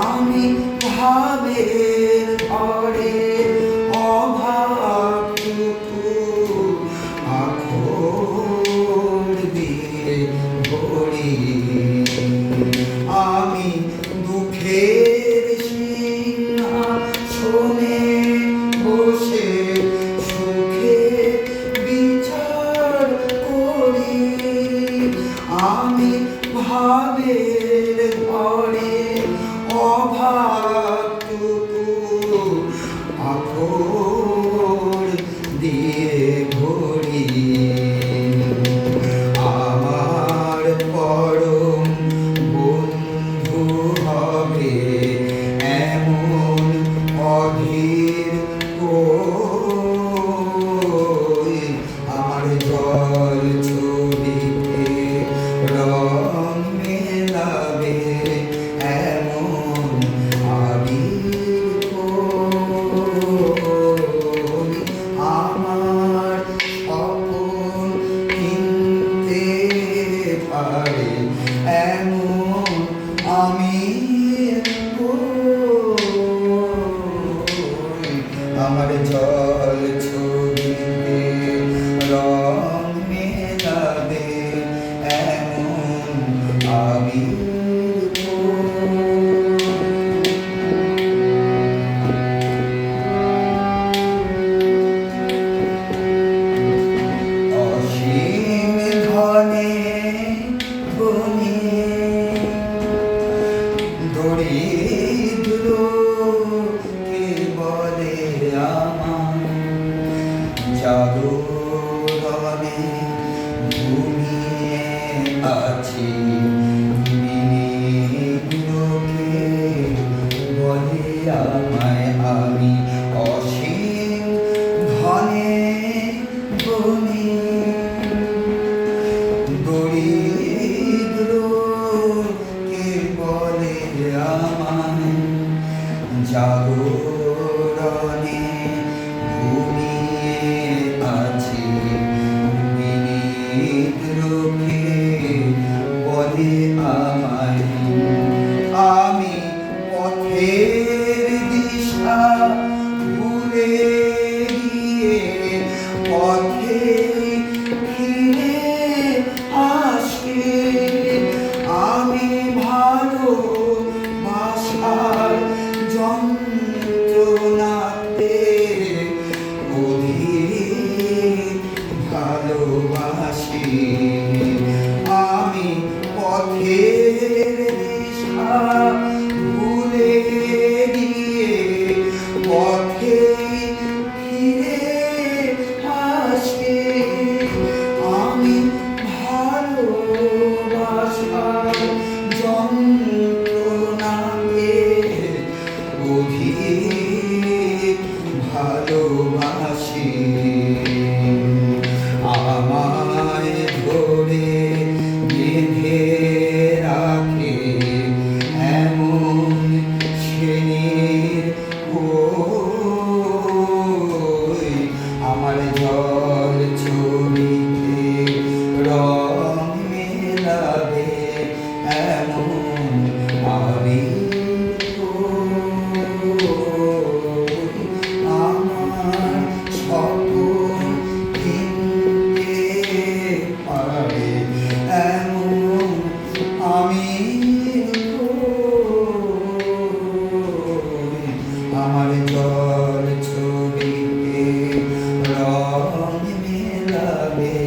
আমি ভাবের ঘরে অভাবটুকু আখর দিয়ে ভরি। আমি দুঃখের সিংহাসনে বসে সুখে বিচার করি। আমি ভাবের ঘরে অভাবটুকু আখর দিয়ে ভরি। আমার পরম বন্ধু হবে এমন অধীর কই। আমার জল ছবিতে রং মেলাবে এমন আবির কই। আমার স্বপন কিনতে পারে এমন আমির কই। আমার জল ছবিতে রং মেলাবে এমন আবির কই। অসীম ধনে বনে দরিদ্র কে বলে আমার জাগরণে ঘুমিয়ে আছি। দরিদ্রকে বলে আমায় আমি অসীম ধনে বনে দরিদ্র কে বলে আমায় জাগরণে ঘুমিয়ে আছি। দরিদ্রকে বলে আমায় আমি পথের দিশা ভুলে গিয়ে পথে ফিরে আসি। আমি ভালোবাসার যন্ত্রণাতে অধিক ভালোবাসি। আমি পথের দিশা ভুলে গিয়ে পথে ফিরে আসি। আমি ভালোবাসার যন্ত্রণাকে অধিক ভালোবাসি। আমায় ধরে বেঁধে রাখে এমন শ্রেণীর কই। আমার জল ছবিতে রং মেলাবে এমন আবির কই। আমার স্বপন কিনতে পারে এমন আমির কই। আমার জল ছবিতে রং মেলাবে